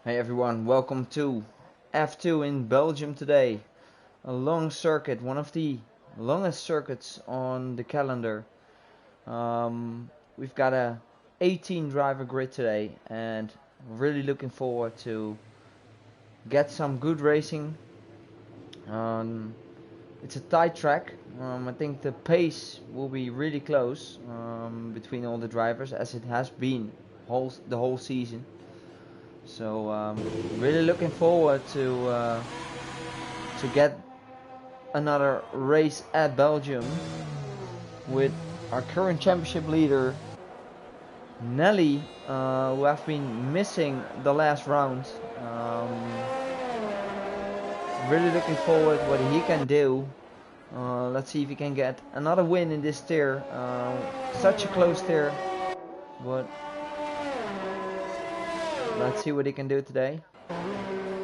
Hey everyone, welcome to F2 in Belgium today. A long circuit, one of the longest circuits on the calendar. We've got a 18 driver grid today and really looking forward to get some good racing. It's a tight track. I think the pace will be really close between all the drivers, as it has been the whole season. So really looking forward to get another race at Belgium with our current championship leader Nelly, who have been missing the last round. Really looking forward what he can do. Let's see if he can get another win in this tier. Such a close tier, but let's see what he can do today.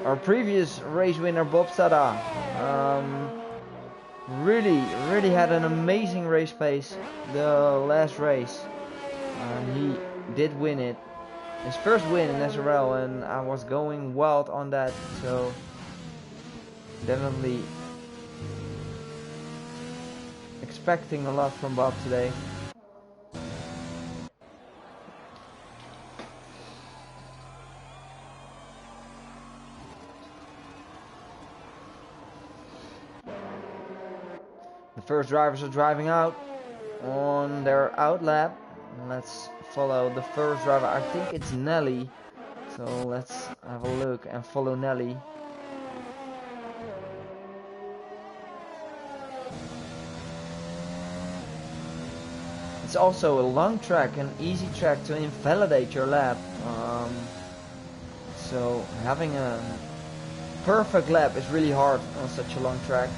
Our previous race winner Bob Sada really had an amazing race pace the last race. He did win it, his first win in SRL, and I was going wild on that, so definitely expecting a lot from Bob today. The first drivers are driving out on their out lap. Let's follow the first driver. I think it's Nelly. So let's have a look and follow Nelly. It's also a long track, an easy track to invalidate your lap. So having a perfect lap is really hard on such a long track.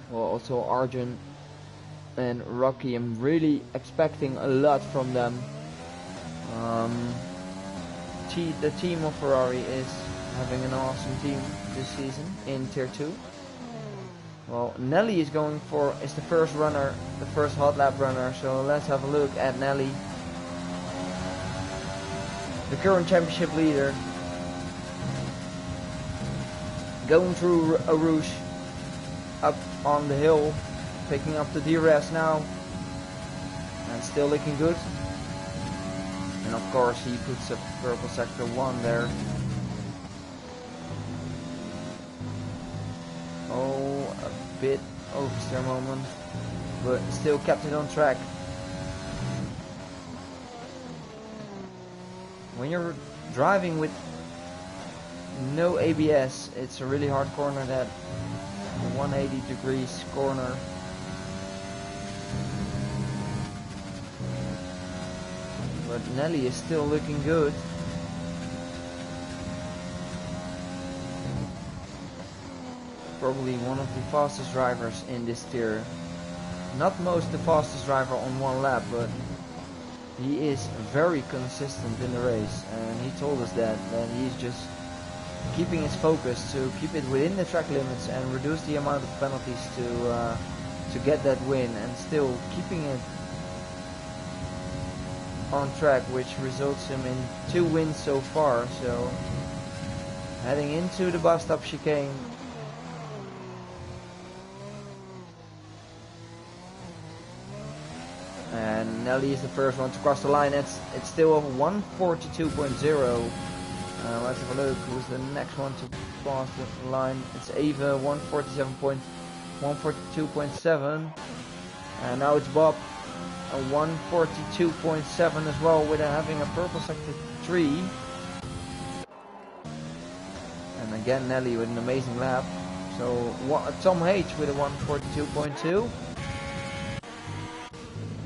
Well, also Arjun and Rocky, I'm really expecting a lot from them. The team of Ferrari is having an awesome team this season in Tier 2. Well, Nelly is the first runner, the first hot lap runner, so let's have a look at Nelly. The current championship leader. Going through a Rouge, up on the hill, picking up the DRS now, and still looking good. And of course he puts a purple sector 1 there. Oh, a bit oversteer moment, but still kept it on track. When you're driving with no ABS, it's a really hard corner, that 180 degrees corner. But Nelly is still looking good. Probably one of the fastest drivers in this tier. Not the fastest driver on one lap, but he is very consistent in the race, and he told us that he's just keeping his focus to keep it within the track limits and reduce the amount of penalties to get that win, and still keeping it on track, which results him in 2 wins so far. So heading into the bus stop chicane. And Nelly is the first one to cross the line. It's still a 142.0. Let's have a look who's the next one to cross the line. It's Ava, 142.7, and now it's Bob, a 142.7 as well, with having a purple sector 3. And again Nelly with an amazing lap. So Tom H with a 142.2.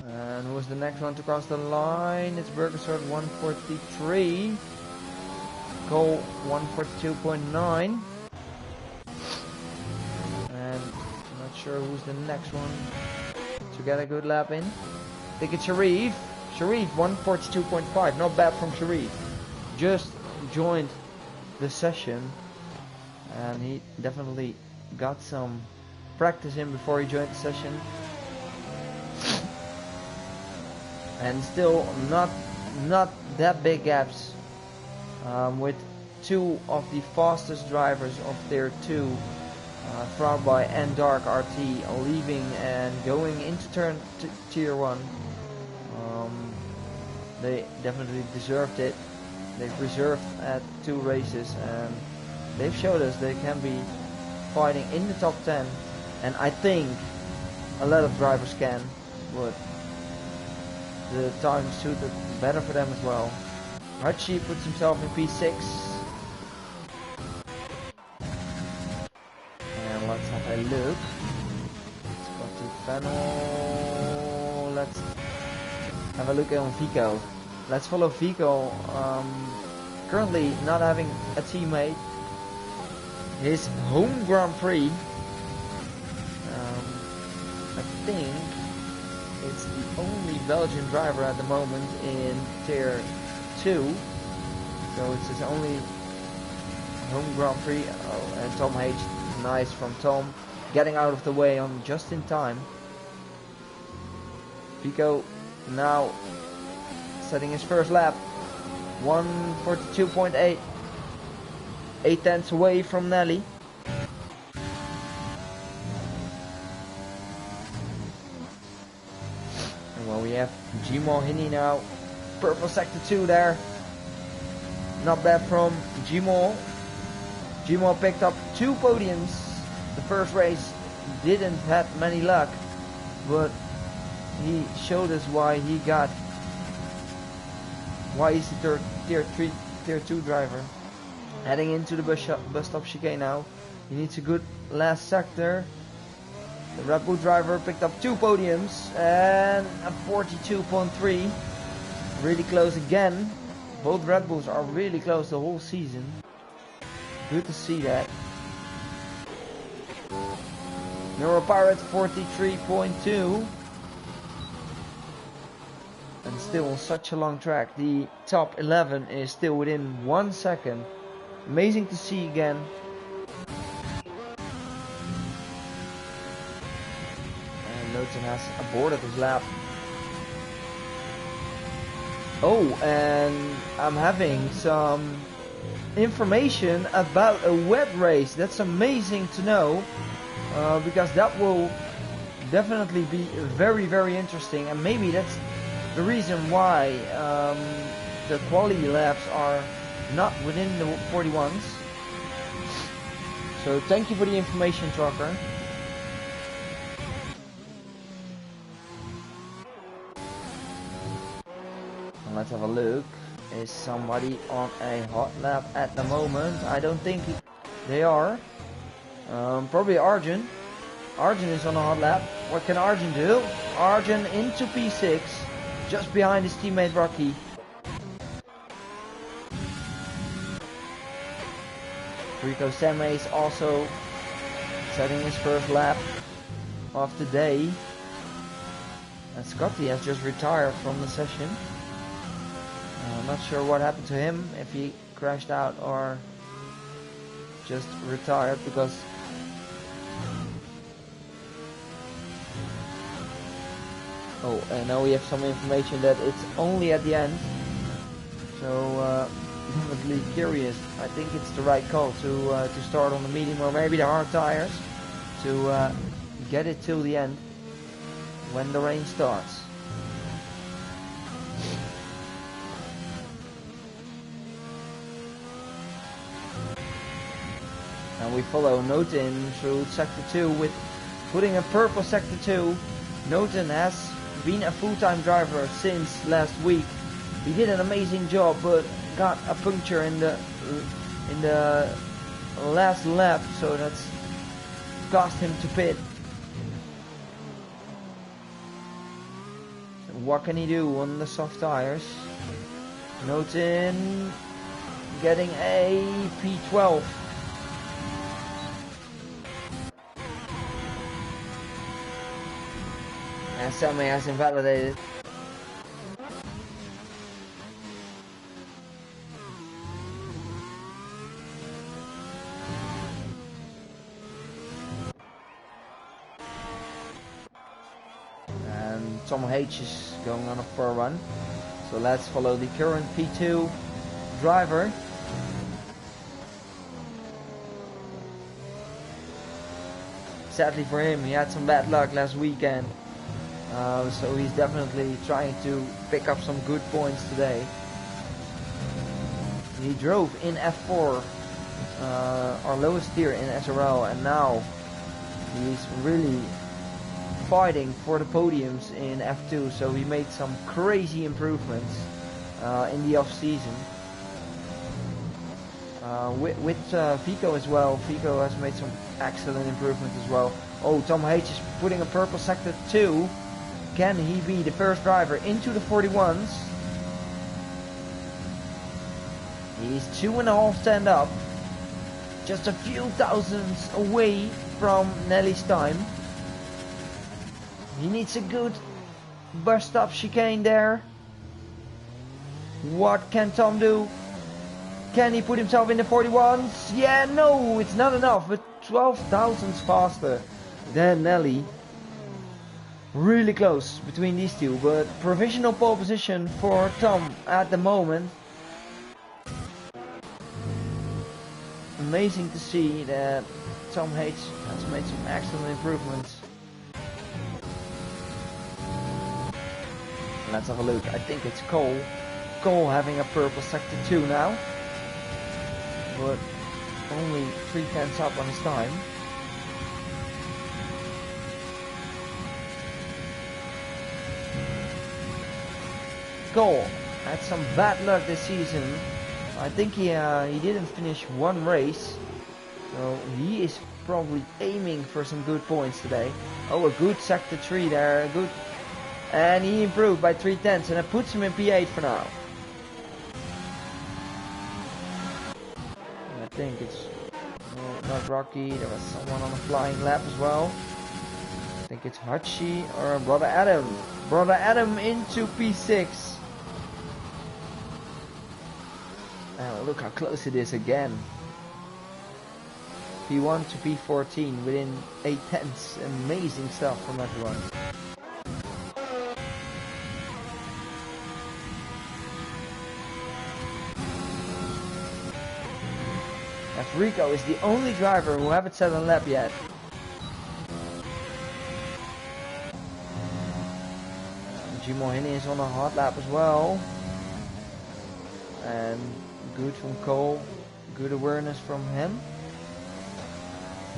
And who's the next one to cross the line? It's Burgersort, 143. Cole, 142.9. And I'm not sure who's the next one to get a good lap in. I think it's Sharif. Sharif, 142.5. Not bad from Sharif. Just joined the session, and he definitely got some practice in before he joined the session. And still not that big gaps, with two of the fastest drivers of tier 2, Frogboy and Dark RT, leaving and going into tier 1. They definitely deserved it. They've reserved at 2 races, and they've showed us they can be fighting in the top 10, and I think a lot of drivers can, but the time suited better for them as well. Hachi puts himself in P6. And let's have a look. Scotty Fennel. Let's have a look on Vico. Let's follow Vico. Currently not having a teammate. His home Grand Prix. I think it's the only Belgian driver at the moment in tier 2. So it's his only home Grand Prix. Oh, and Tom H. Nice from Tom. Getting out of the way on just in time. Pico now setting his first lap. 1:42.8. 8 tenths away from Nelly. And well, we have Gmo Hini now. Purple sector 2 there. Not bad from Gmo. Gmo picked up 2 podiums. The first race didn't have many luck, but he showed us why he's the tier 2 driver. Heading into the bus stop chicane now. He needs a good last sector. The Red Bull driver picked up 2 podiums and a 42.3. Really close again. Both Red Bulls are really close the whole season. Good to see that. Neuro Pirate 43.2. And still on such a long track. The top 11 is still within 1 second. Amazing to see again. And Noten has aborted his lap. Oh, and I'm having some information about a web race. That's amazing to know, because that will definitely be very, very interesting, and maybe that's the reason why the quality laps are not within the 41s. So thank you for the information, Trucker. And let's have a look. Is somebody on a hot lap at the moment? I don't think they are. Probably Arjun. Arjun is on a hot lap. What can Arjun do? Arjun into P6, just behind his teammate Rocky. Rico Seme is also setting his first lap of the day. And Scotty has just retired from the session. I'm not sure what happened to him, if he crashed out or just retired, because oh, and now we have some information that it's only at the end. So definitely curious. I think it's the right call to start on the medium or maybe the hard tires to get it till the end when the rain starts. And we follow Noten through sector 2 with putting a purple sector 2. Noten has been a full-time driver since last week. He did an amazing job, but got a puncture in the last lap, so that's cost him to pit. So what can he do on the soft tires? Noten getting a P12. And Sammy has invalidated. Tom H is going on a fur run. So let's follow the current P2 driver. Sadly for him, he had some bad luck last weekend. So he's definitely trying to pick up some good points today. He drove in F4, our lowest tier in SRL, and now he's really fighting for the podiums in F2. So he made some crazy improvements in the off season. With Vico as well. Vico has made some excellent improvements as well. Oh, Tom H is putting a purple sector 2. Can he be the first driver into the 41s? He's 2.5 stand up. Just a few thousandths away from Nelly's time. He needs a good bus stop chicane there. What can Tom do? Can he put himself in the 41s? Yeah, no, it's not enough, but 12 thousandths faster than Nelly. Really close between these two, but provisional pole position for Tom at the moment. Amazing to see that Tom H has made some excellent improvements. Let's have a look. I think it's Cole. Cole having a purple sector 2 now. But only 3/10 up on his time. Cole had some bad luck this season. I think he didn't finish one race. So he is probably aiming for some good points today. Oh, a good sector 3 there. Good. And he improved by 3/10, and that puts him in P8 for now. I think it's not Rocky. There was someone on a flying lap as well. I think it's Hachi or Brother Adam. Brother Adam into P6. And look how close it is again. P1 to P14 within 8/10. Amazing stuff from everyone. Rico is the only driver who haven't set a lap yet. Jimo Hinney is on a hot lap as well. And good from Cole. Good awareness from him.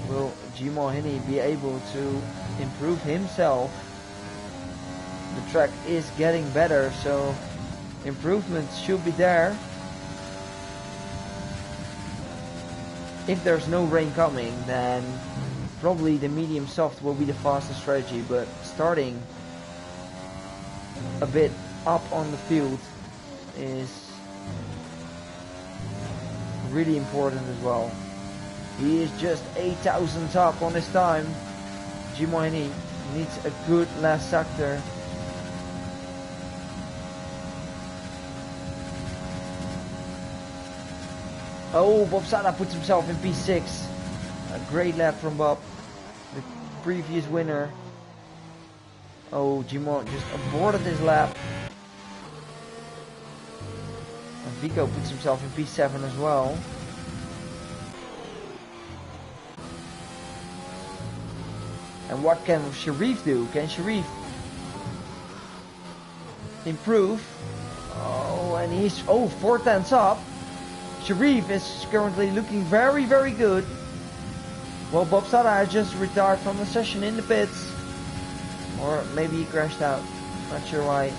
Will Jimo Hinney be able to improve himself? The track is getting better, so improvements should be there. If there's no rain coming, then probably the medium soft will be the fastest strategy, but starting a bit up on the field is really important as well. He is just 8,000 up on his time. Jimo Hinney needs a good last sector. Oh, Bob Sada puts himself in P6. A great lap from Bob, the previous winner. Oh, Jimo just aborted his lap. And Vico puts himself in P7 as well. And what can Sharif do? Can Sharif improve? Oh, and he's 4/10 up. Sharif is currently looking very, very good. Well, Bob Sada has just retired from the session in the pits. Or maybe he crashed out. Not sure why.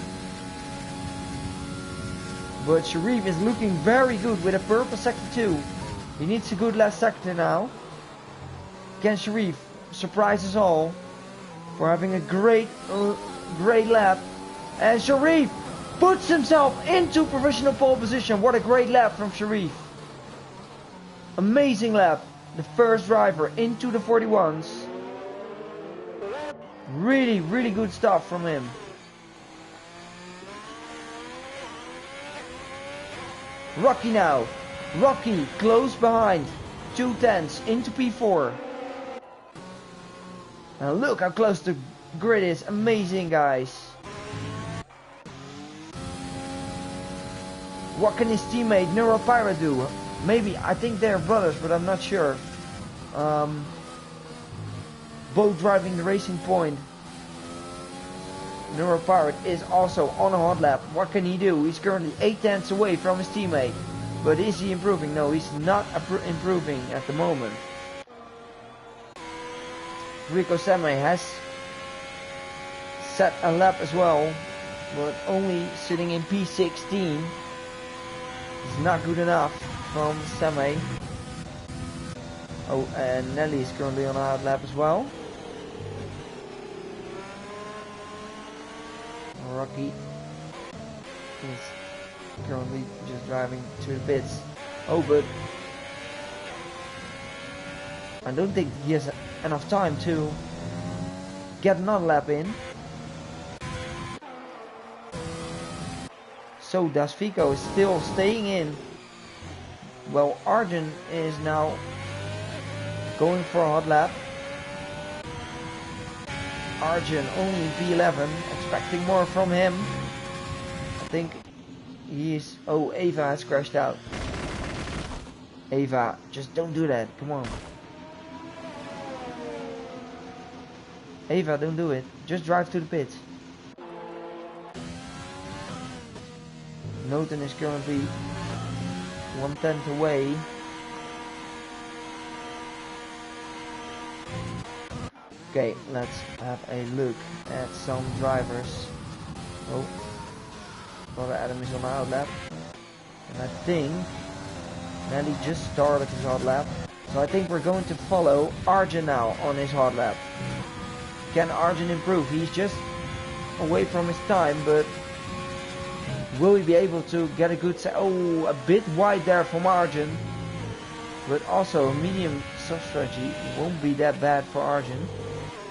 But Sharif is looking very good with a purple sector 2. He needs a good last sector now. Can Sharif surprise us all for having a great lap? And Sharif puts himself into provisional pole position. What a great lap from Sharif. Amazing lap. The first driver into the 41s. Really, really good stuff from him. Rocky now. Rocky close behind. 2/10 into P4. And look how close the grid is. Amazing, guys. What can his teammate Neuropirate do? Maybe, I think they're brothers, but I'm not sure. Both driving the racing point. Neuropirate is also on a hot lap. What can he do? He's currently 8 tenths away from his teammate. But is he improving? No, he's not improving at the moment. Rico Seme has set a lap as well, but only sitting in P16. It's not good enough from Seme. Oh, and Nelly is currently on a hard lap as well. Rocky is currently just driving to the pits. Oh, but I don't think he has enough time to get another lap in. So does Fico, is still staying in. Well, Arjun is now going for a hot lap. Arjun only P11, expecting more from him. I think he is... Oh, Ava has crashed out. Ava, just don't do that, come on. Ava, don't do it, just drive to the pits. Noten is currently 1/10 away. Okay, let's have a look at some drivers. Oh, brother Adam is on the hot lap. And I think Nelly just started his hot lap. So I think we're going to follow Arjun now on his hot lap. Can Arjun improve? He's just away from his time, but will he be able to get a good set? Oh, a bit wide there from Arjun. But also a medium soft strategy won't be that bad for Arjun,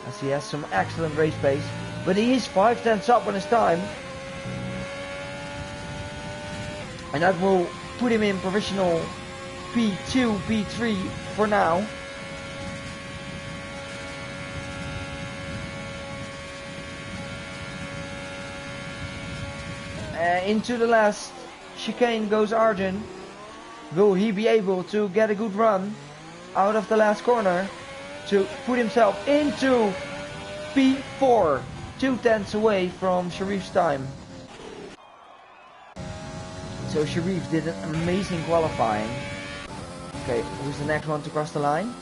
as he has some excellent race pace. But he is 5 tenths up on his time. And that will put him in provisional P2, P3 for now. Into the last chicane goes Arjun. Will he be able to get a good run out of the last corner to put himself into P4, 2 tenths away from Sharif's time? So Sharif did an amazing qualifying. Okay, who's the next one to cross the line?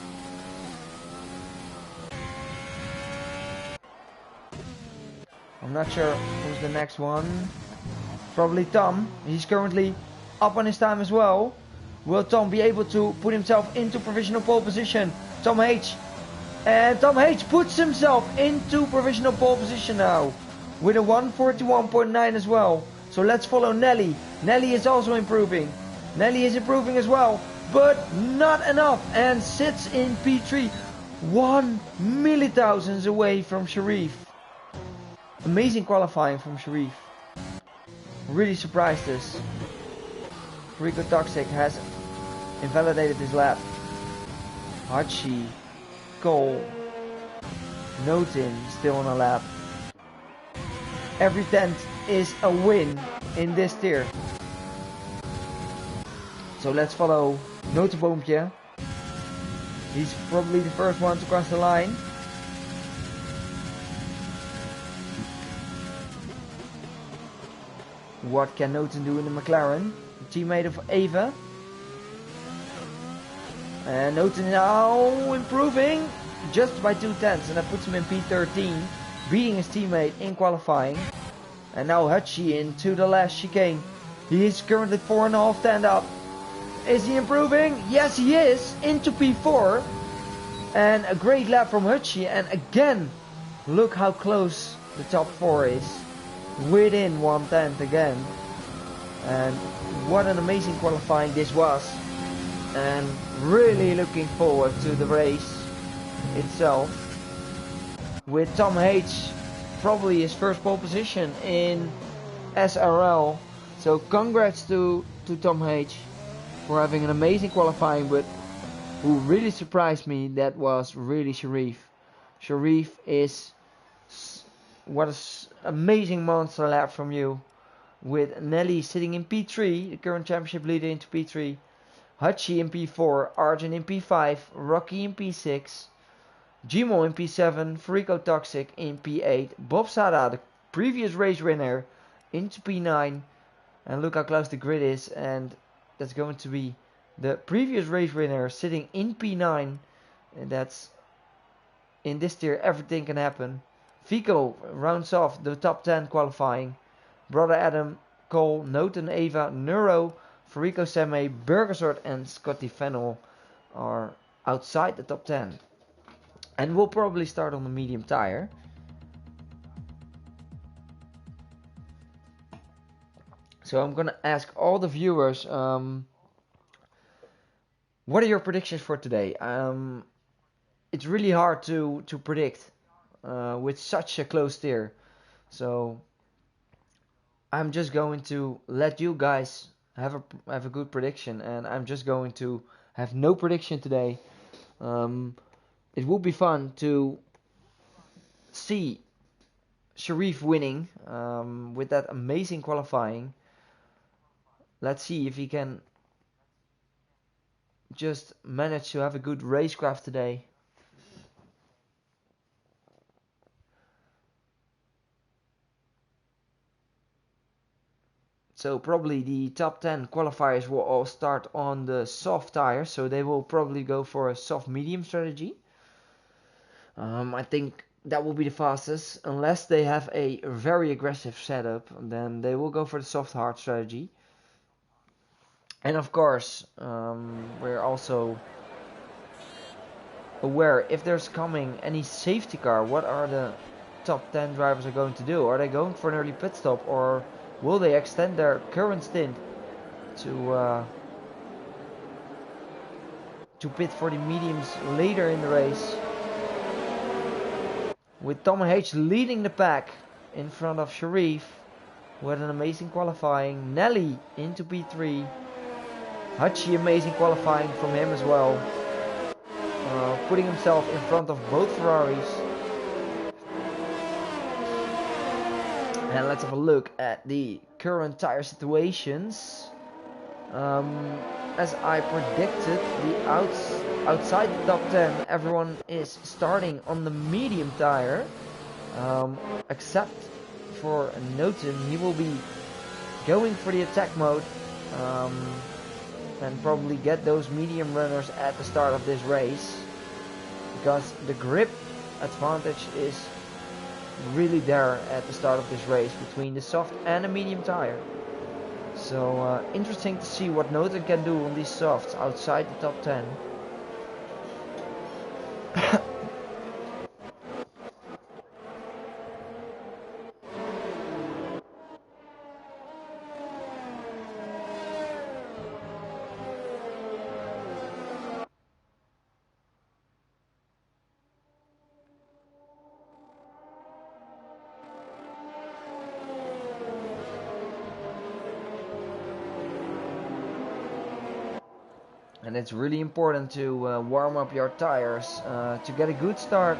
I'm not sure who's the next one. Probably Tom. He's currently up on his time as well. Will Tom be able to put himself into provisional pole position? Tom H. And Tom H puts himself into provisional pole position now with a 141.9 as well. So let's follow Nelly. Nelly is also improving. Nelly is improving as well, but not enough, and sits in P3, 1 millithousandths away from Sharif. Amazing qualifying from Sharif. Really surprised us. Rico Toxic has invalidated his lap. Hachi, Cole, Notin still on a lap. Every 10th is a win in this tier. So let's follow Notenboompje. He's probably the first one to cross the line. What can Noten do in the McLaren? A teammate of Ava. And Noten now improving just by 2 tenths, and that puts him in P13, beating his teammate in qualifying. And now Hachi into the last chicane. He is currently 4.5 tenths up. Is he improving? Yes, he is, into P4. And a great lap from Hachi, and again, look how close the top 4 is. Within 1 tenth again. And what an amazing qualifying this was. And really looking forward to the race itself. With Tom H probably his first pole position in SRL. So congrats to Tom H for having an amazing qualifying, but who really surprised me, that was really Sharif. Sharif is, what an amazing monster lap from you. with Nelly sitting in P3, the current championship leader, into P3. Hachi in P4, Arjun in P5, Rocky in P6, Gmo in P7, Furico Toxic in P8, Bob Sada, the previous race winner, into P9. And look how close the grid is, and that's going to be the previous race winner sitting in P9. And that's, in this tier, everything can happen. Vico rounds off the top 10 qualifying. Brother Adam, Cole, Noten, Eva, Neuro, Furico Seme, Burgersort and Scotty Fennel are outside the top 10. And we'll probably start on the medium tire. So I'm gonna ask all the viewers, what are your predictions for today? It's really hard to predict with such a close tier. So I'm just going to let you guys have a good prediction, and I'm just going to have no prediction today. It will be fun to see Sharif winning with that amazing qualifying. Let's see if he can just manage to have a good racecraft today. So probably the top 10 qualifiers will all start on the soft tires, so they will probably go for a soft medium strategy. I think that will be the fastest, unless they have a very aggressive setup, then they will go for the soft hard strategy. And of course, we're also aware if there's coming any safety car, what are the top 10 drivers are going to do? Are they going for an early pit stop, or will they extend their current stint to pit for the mediums later in the race? With Tom H leading the pack in front of Sharif with an amazing qualifying. Nelly into P3. Hachi, amazing qualifying from him as well. Putting himself in front of both Ferraris. And let's have a look at the current tire situations. As I predicted, outside the top 10, everyone is starting on the medium tire, except for Noten. He will be going for the attack mode and probably get those medium runners at the start of this race, because the grip advantage is really there at the start of this race between the soft and the medium tire. So interesting to see what Noten can do on these softs outside the top 10. And it's really important to warm up your tires to get a good start.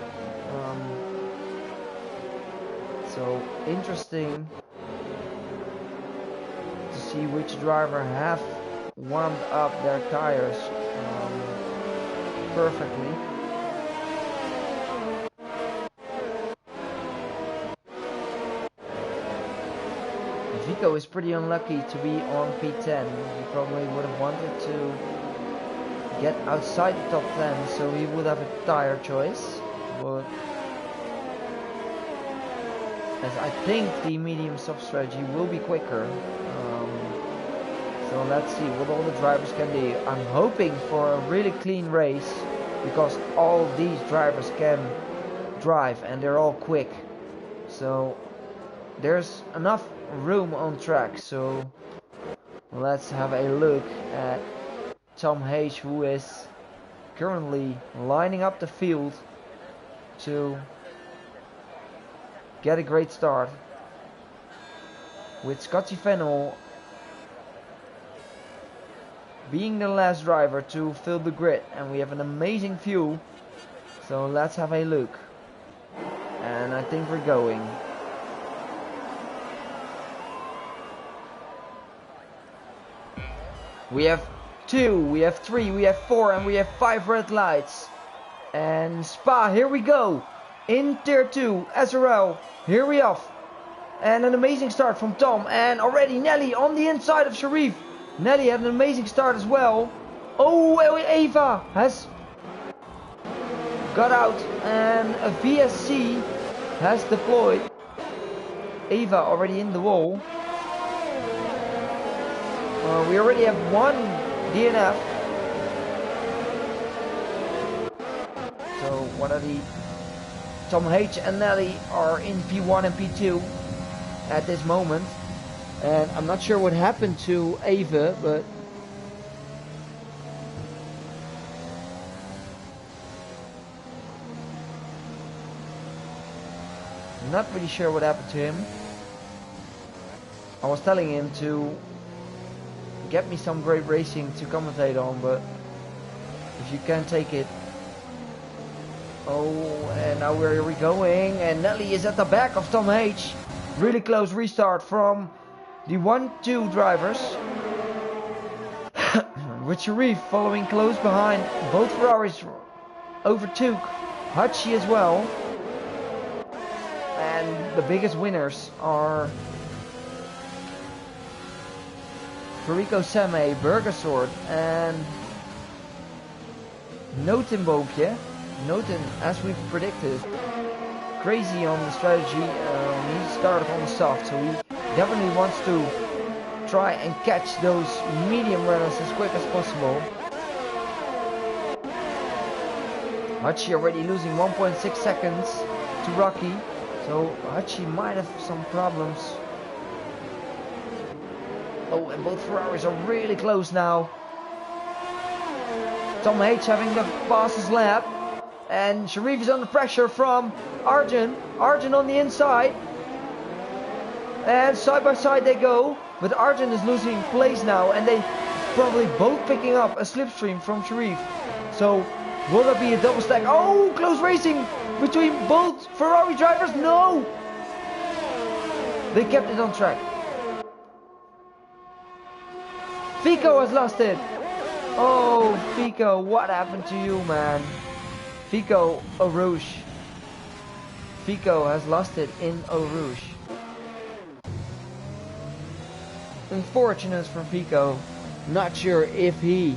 So interesting to see which driver have warmed up their tires perfectly. Vico is pretty unlucky to be on P10. He probably would have wanted to get outside the top 10, so he would have a tire choice, but as I think the medium soft strategy will be quicker, so let's see what all the drivers can do. I'm hoping for a really clean race, because all these drivers can drive and they're all quick, so there's enough room on track. So let's have a look at Tom H, who is currently lining up the field to get a great start, with Scotty Fennel being the last driver to fill the grid, and we have an amazing view. So let's have a look, and I think we're going. We have 2, we have 3, we have 4, and we have 5 red lights. And Spa, here we go. In tier 2, SRL, here we off. And an amazing start from Tom. And already Nelly on the inside of Sharif. Nelly had an amazing start as well. Oh, Ava has got out. And a VSC has deployed. Ava already in the wall. We already have 1 DNF. So what are the... Tom H and Nelly are in P1 and P2 at this moment. And I'm not sure what happened to Ava, but... I'm not really sure what happened to him. I was telling him to get me some great racing to commentate on, but if you can't take it. Oh, and now where are we going? And Nelly is at the back of Tom H. Really close restart from the 1-2 drivers. With Sharif following close behind. Both Ferraris overtook Hachi as well. And the biggest winners are Furico Seme, Burgersword and Notenboopje. Noten, as we predicted, crazy on the strategy. He started on the soft, so he definitely wants to try and catch those medium runners as quick as possible. Hachi already losing 1.6 seconds to Rocky, so Hachi might have some problems. Oh, and both Ferraris are really close now. Tom H having the fastest lap. And Sharif is under pressure from Arjun. Arjun on the inside. And side by side they go. But Arjun is losing place now. And they probably both picking up a slipstream from Sharif. So will there be a double stack? Oh, close racing between both Ferrari drivers. No! They kept it on track. Fico has lost it. Oh, Fico, what happened to you, man? Fico Eau Rouge. Fico has lost it in Eau Rouge. Unfortunate for Fico. Not sure if he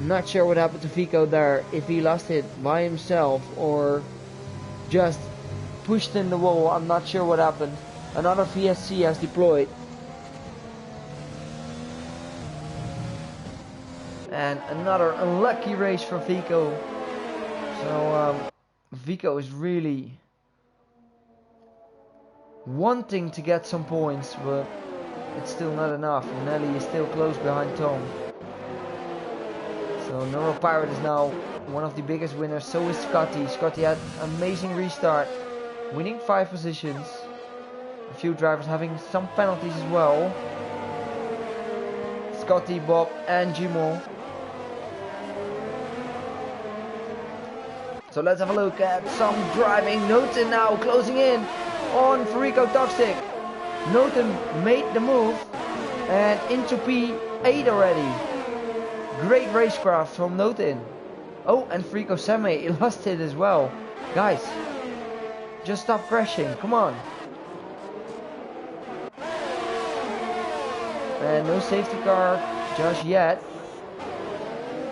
not sure what happened to Fico there. If he lost it by himself or just pushed in the wall. I'm not sure what happened. Another VSC has deployed. And another unlucky race for Fico. So Fico is really wanting to get some points, but it's still not enough. Nelly is still close behind Tom. So Neuro Pirate is now one of the biggest winners. So is Scotty. Scotty had an amazing restart, winning 5 positions. A few drivers having some penalties as well. Scotty, Bob and Jimon. So let's have a look at some driving. Noten now closing in on Furico Toxic. Noten made the move and into P8 already. Great racecraft from Noten. Oh, and Furico Seme, he lost it as well. Guys, just stop crashing, come on. And no safety car just yet.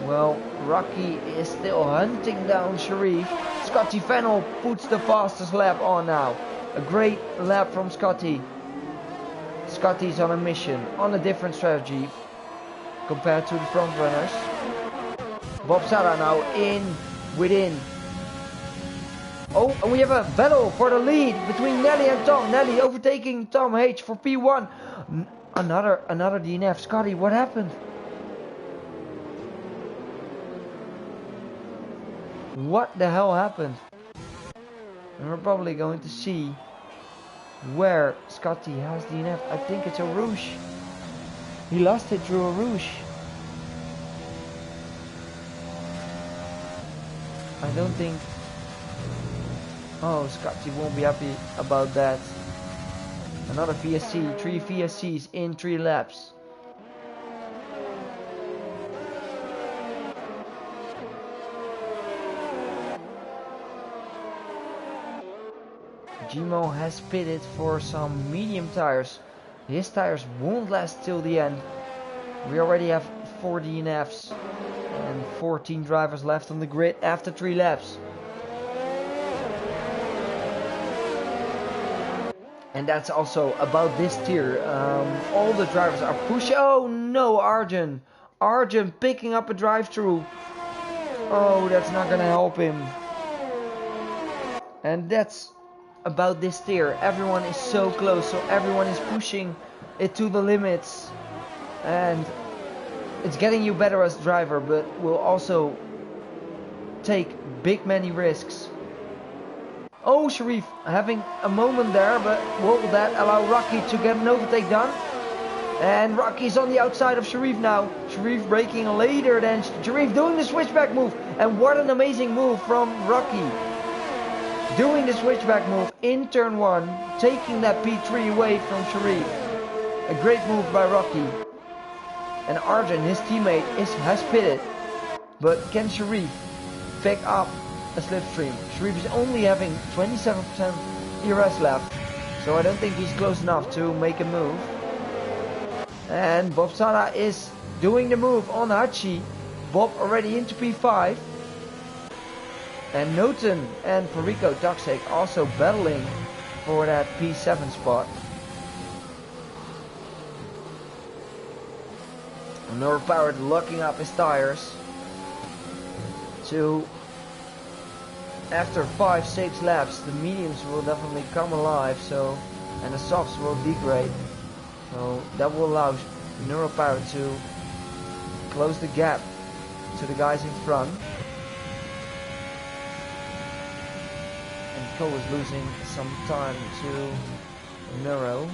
Well, Rocky is still hunting down Sharif. Scotty Fennell puts the fastest lap on now. A great lap from Scotty. Scotty's on a mission, on a different strategy compared to the front runners. Bob Sara now within. Oh, and we have a battle for the lead between Nelly and Tom. Nelly overtaking Tom H for P1. Another DNF. Scotty, what happened? What the hell happened? And we're probably going to see where Scotty has DNF. I think it's a Rouge. He lost it through a Rouge. I don't think... Oh, Scotty won't be happy about that. Another VSC, 3 VSCs in 3 laps. Gmo has pitted for some medium tires. His tires won't last till the end. We already have 4 DNFs and 14 drivers left on the grid after 3 laps. And that's also about this tier. All the drivers are pushing. Oh no, Arjun. Arjun picking up a drive-through. Oh, that's not gonna help him. And that's about this tier. Everyone is so close, so everyone is pushing it to the limits. And it's getting you better as a driver, but will also take many risks. Oh, Sharif having a moment there, but will that allow Rocky to get an overtake done? And Rocky's on the outside of Sharif now. Sharif braking later than Sharif doing the switchback move. And what an amazing move from Rocky. Doing the switchback move in turn 1, taking that P3 away from Sharif. A great move by Rocky. And Arjun, his teammate, has pitted. But can Sharif pick up a slipstream? Sharif is only having 27% ERS left, so I don't think he's close enough to make a move. And Bob Sada is doing the move on Hachi. Bob already into P5. And Noten and Farico Toxic also battling for that P7 spot. Powered locking up his tires to, after 5-6 laps, the mediums will definitely come alive, so, and the softs will degrade, so that will allow Neuropower to close the gap to the guys in front. And Cole is losing some time to Neuro.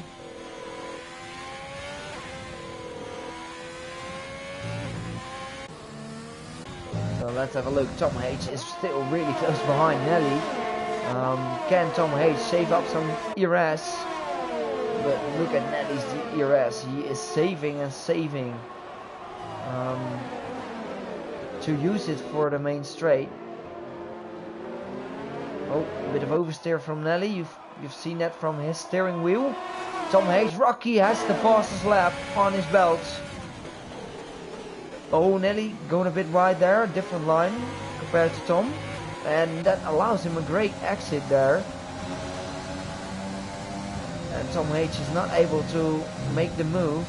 So let's have a look. Tom H is still really close behind Nelly. Can Tom H save up some ERS? But look at Nelly's ERS. He is saving and saving to use it for the main straight. Oh, a bit of oversteer from Nelly. You've seen that from his steering wheel. Tom H. Rocky has the fastest lap on his belt. Oh, Nelly going a bit wide there, different line compared to Tom. And that allows him a great exit there. And Tom H is not able to make the move.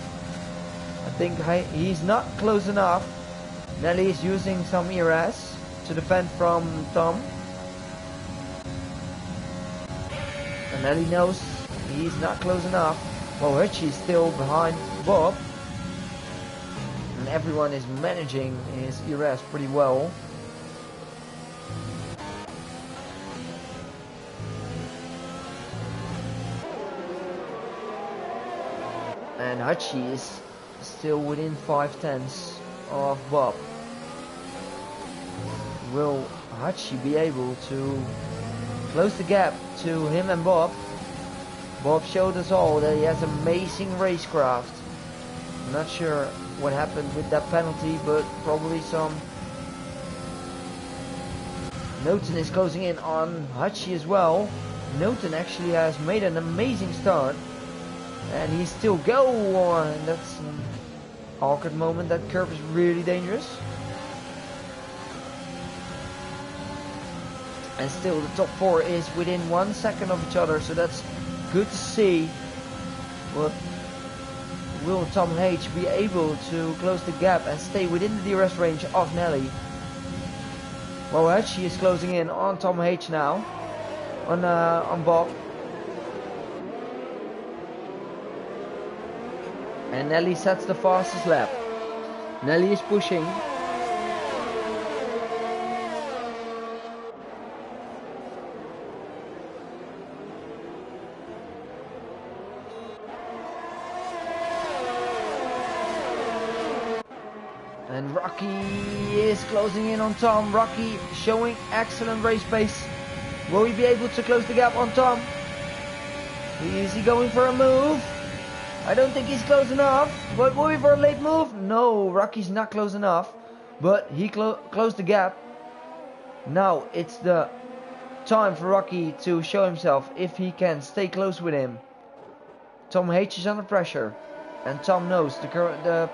I think he's not close enough. Nelly is using some ERS to defend from Tom. And Nelly knows he's not close enough. Well, Hutchie is still behind Bob. And everyone is managing his ERS pretty well. And Hachi is still within 5/10 of Bob. Will Hachi be able to close the gap to him and Bob? Bob showed us all that he has amazing racecraft. I'm not sure what happened with that penalty, but probably some. Noten is closing in on Hachi as well. Noten actually has made an amazing start. And he's still going. That's an awkward moment. That curve is really dangerous. And still the top 4 is within 1 second of each other, so that's good to see. But will Tom H be able to close the gap and stay within the DRS range of Nelly? Well, Hachi is closing in on Tom H now. On Bob. And Nelly sets the fastest lap. Nelly is pushing. And Rocky is closing in on Tom. Rocky showing excellent race pace. Will he be able to close the gap on Tom? Is he going for a move? I don't think he's close enough. But will he for a late move? No, Rocky's not close enough. But he closed the gap. Now it's the time for Rocky to show himself if he can stay close with him. Tom H is under pressure. And Tom knows the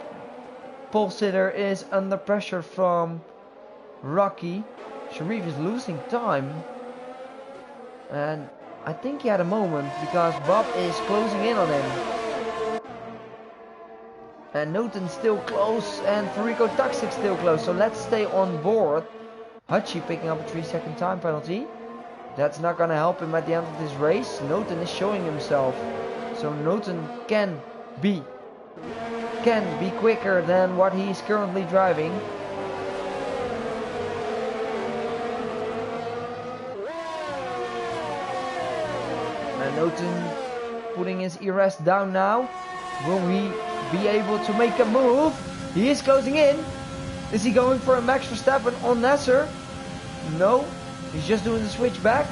pole sitter is under pressure from Rocky. Sharif is losing time. And I think he had a moment because Bob is closing in on him. And Newton's still close and Furico Toxic still close. So let's stay on board. Hachi picking up a 3-second time penalty. That's not going to help him at the end of this race. Newton is showing himself. So Newton can be quicker than what he's currently driving. And Newton putting his ERS down now. Will he be able to make a move? He is closing in. Is he going for a Max Verstappen on Nasser? No, he's just doing the switch back.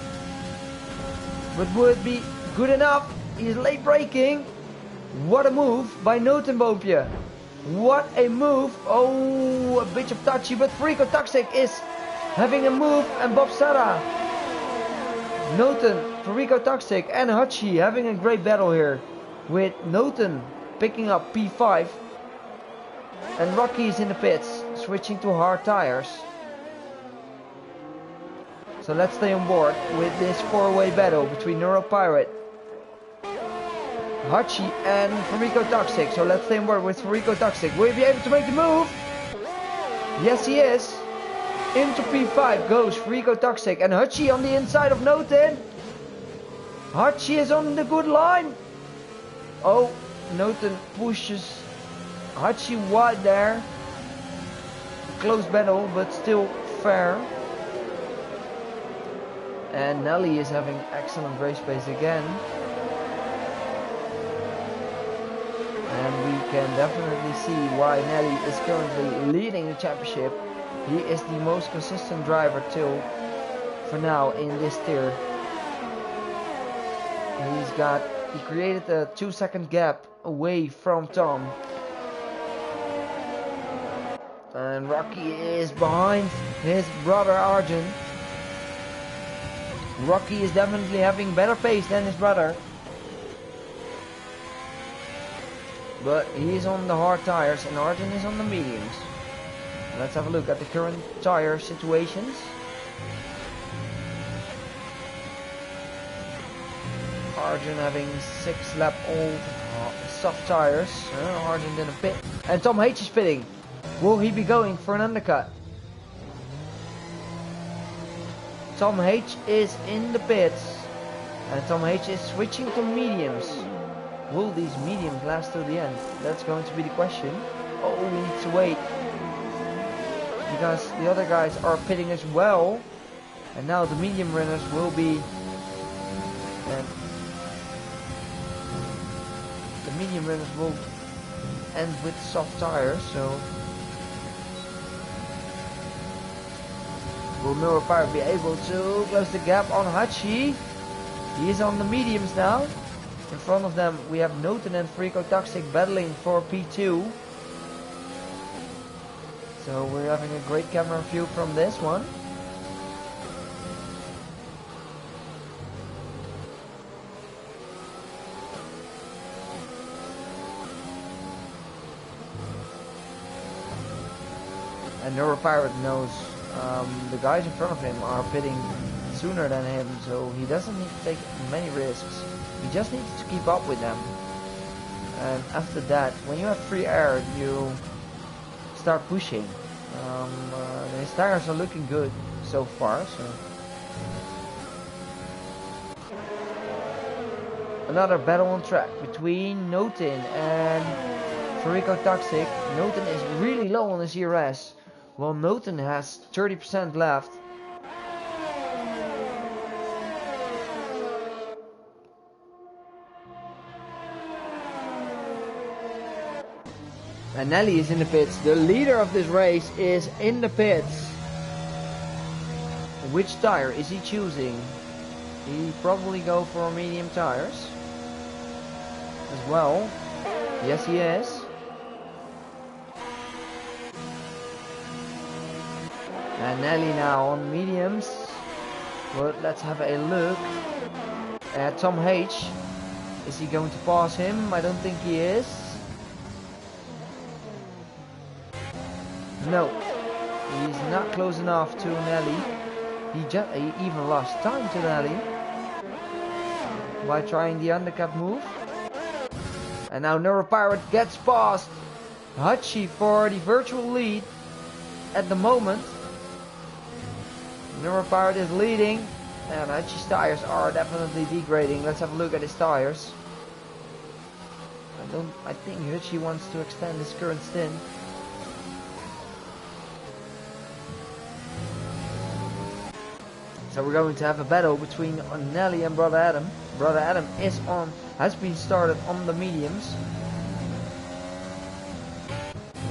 But would it be good enough? He's late braking. What a move by Notenboopje. What a move. Oh, a bit of touchy, but Frico Toxic is having a move and Bob Sarra. Noten, Frico Toxic and Hachi having a great battle here. With Noten picking up P5. And Rocky is in the pits, switching to hard tires. So let's stay on board with this four-way battle between Neuropirate, Hachi and Furico Toxic. So let's stay on board with Furico Toxic. Will he be able to make the move? Yes, he is. Into P5 goes Furico Toxic and Hachi on the inside of Noten. Hachi is on the good line. Oh, Noten pushes Hachi wide there. Close battle, but still fair. And Nelly is having excellent race pace again. And we can definitely see why Nelly is currently leading the championship. He is the most consistent driver till for now in this tier. He created a 2-second gap away from Tom. And Rocky is behind his brother Arjun. Rocky is definitely having better pace than his brother. But he is on the hard tires and Arjun is on the mediums. Let's have a look at the current tire situations. Arjun having 6-lap old soft tires. Arjun in a pit. And Tom H is pitting. Will he be going for an undercut? Tom H is in the pits. And Tom H is switching to mediums. Will these mediums last till the end? That's going to be the question. Oh, we need to wait. Because the other guys are pitting as well. And now the medium runners will be... the medium runners will end with soft tires, so... Will Neuropire be able to close the gap on Hachi? He is on the mediums now. In front of them we have Noten and Frico Toxic battling for P2. So we're having a great camera view from this one. And Neuropirate knows the guys in front of him are pitting sooner than him, so he doesn't need to take many risks. He just needs to keep up with them. And after that, when you have free air, you start pushing. His tires are looking good so far. So another battle on track between Noten and Frico Toxic. Noten is really low on his ERS. Well, Noten has 30% left. And Nelly is in the pits. The leader of this race is in the pits. Which tire is he choosing? He probably go for medium tires. as well. Yes, he is. And Nelly now on mediums. But let's have a look at Tom H. Is he going to pass him? I don't think he is. No, he's not close enough to Nelly. He even lost time to Nelly by trying the undercut move. And now Neuropirate gets past Hachi for the virtual lead at the moment. Neuropirate is leading, and Hachi's tires are definitely degrading. Let's have a look at his tires. I think Hachi wants to extend his current stint. So we're going to have a battle between Nelly and Brother Adam. Brother Adam has been started on the mediums.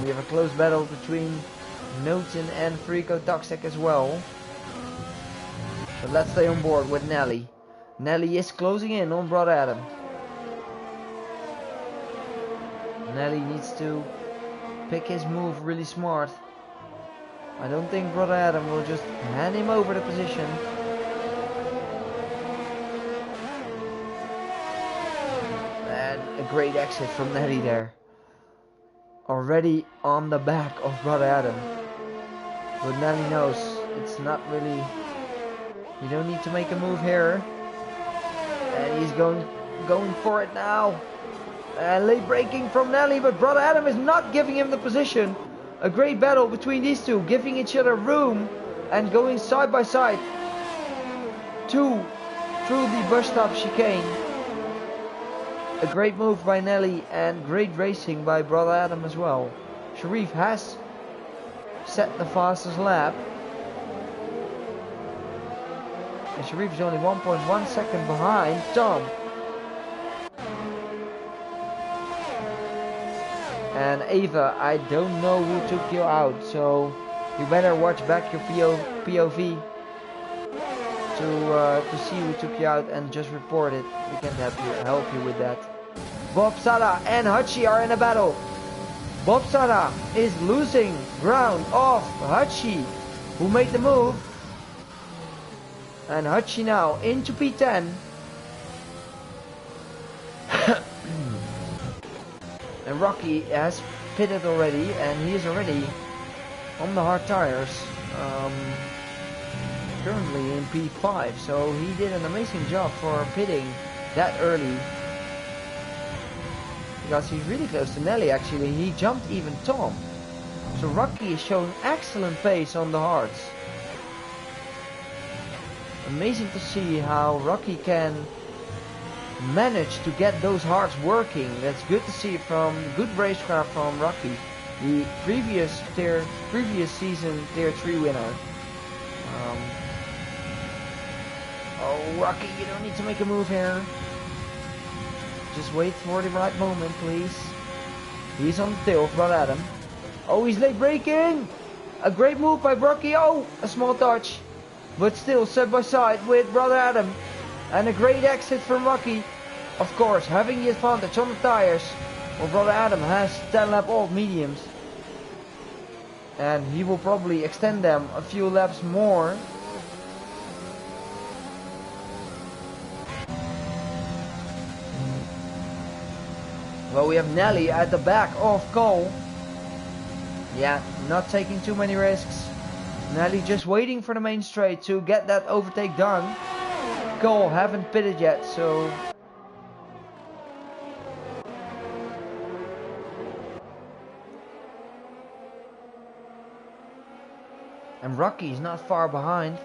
We have a close battle between Noten and Frico Toxic as well. But let's stay on board with Nelly. Nelly is closing in on Brother Adam. Nelly needs to pick his move really smart. I don't think Brother Adam will just hand him over the position. And a great exit from Nelly there. Already on the back of Brother Adam. But Nelly knows it's not really... You don't need to make a move here. And he's going for it now. And late braking from Nelly, but Brother Adam is not giving him the position. A great battle between these two, giving each other room and going side by side through the bus stop chicane. A great move by Nelly and great racing by Brother Adam as well. Sharif has set the fastest lap. And Sharif is only 1.1 second behind Tom. And Ava, I don't know who took you out, so you better watch back your POV to see who took you out and just report it. We can help you with that. Bob Sada and Hachi are in a battle. Bob Sada is losing ground off Hachi, who made the move. And Hachi now into P10. And Rocky has pitted already, and he is already on the hard tires. Currently in P5, so he did an amazing job for pitting that early. Because he's really close to Nelly actually. He jumped even Tom. So Rocky is showing excellent pace on the hards. Amazing to see how Rocky can manage to get those hards working. That's good to see from good racecraft from Rocky, the previous season tier 3 winner. Oh Rocky, you don't need to make a move here. Just wait for the right moment, please. He's on the tail of Brother Adam. Oh, he's late braking. A great move by Rocky. Oh, a small touch, but still side by side with Brother Adam. And a great exit from Rocky. Of course, having the advantage on the tires. Well, Brother Adam has 10 lap old mediums. And he will probably extend them a few laps more. Well, we have Nelly at the back of Cole. Yeah, not taking too many risks. Nelly just waiting for the main straight to get that overtake done. Cole haven't pitted yet, so... And Rocky is not far behind.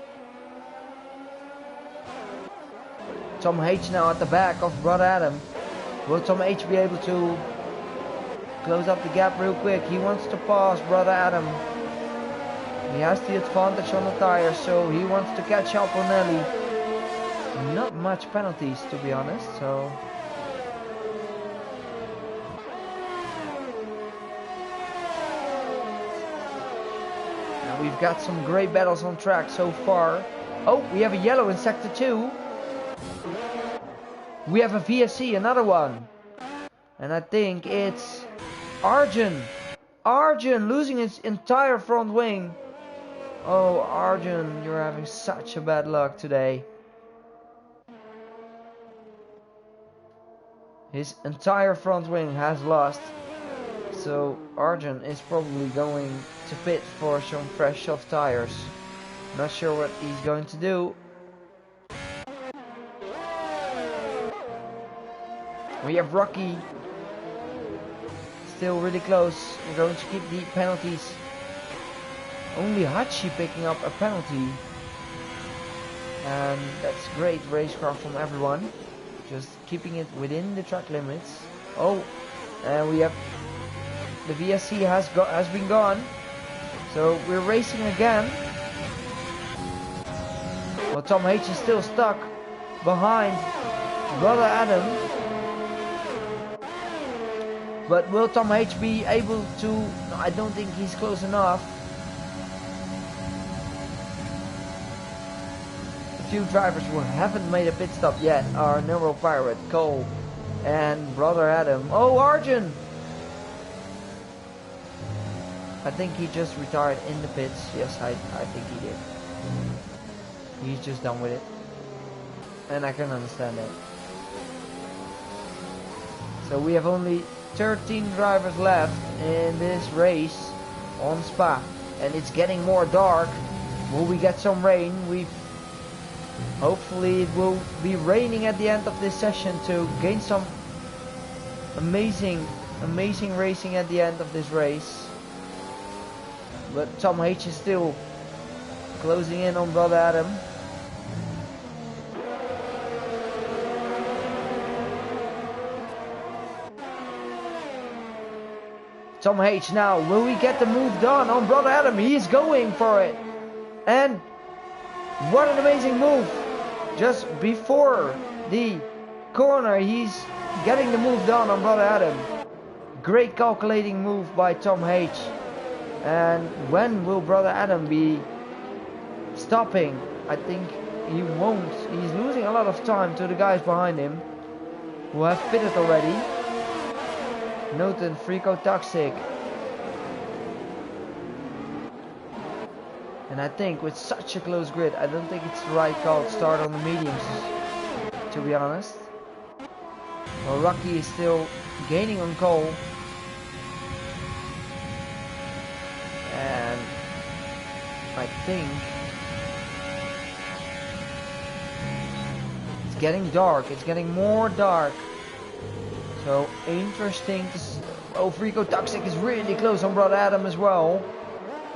Tom H now at the back of Brother Adam. Will Tom H be able to close up the gap real quick? He wants to pass Brother Adam. He has the advantage on the tires, so he wants to catch up on Nelly. Not much penalties, to be honest, so... Now we've got some great battles on track so far. Oh, we have a yellow in Sector 2. We have a VSC, another one. And I think it's Arjun. Arjun losing his entire front wing. Oh, Arjun, you're having such a bad luck today. His entire front wing has lost. So Arjun is probably going to pit for some fresh soft tires. Not sure what he's going to do. We have Rocky. Still really close. We're going to keep the penalties. Only Hachi picking up a penalty. And that's great racecraft from everyone. Just keeping it within the track limits. Oh, and we have the VSC has been gone. So we're racing again. Well, Tom H is still stuck behind Brother Adam. But will Tom H be able to... No, I don't think he's close enough. A few drivers who haven't made a pit stop yet are Neuro Pirate, Cole and Brother Adam. Oh, Arjun! I think he just retired in the pits. Yes, I think he did. He's just done with it. And I can understand that. So we have only 13 drivers left in this race on Spa. And it's getting more dark. Will we get some rain? Hopefully it will be raining at the end of this session to gain some amazing racing at the end of this race. But Tom H is still closing in on Brother Adam. Tom H now, will we get the move done on Brother Adam? He is going for it. And what an amazing move. Just before the corner, he's getting the move done on Brother Adam. Great calculating move by Tom H. And when will Brother Adam be stopping? I think he won't. He's losing a lot of time to the guys behind him who have pitted already. Noten, Frico Toxic. And I think with such a close grid, I don't think it's the right call to start on the mediums, to be honest. Well, Rocky is still gaining on Cole. And I think it's getting dark. It's getting more dark. So interesting to see. Oh, Frico Toxic is really close on Brother Adam as well.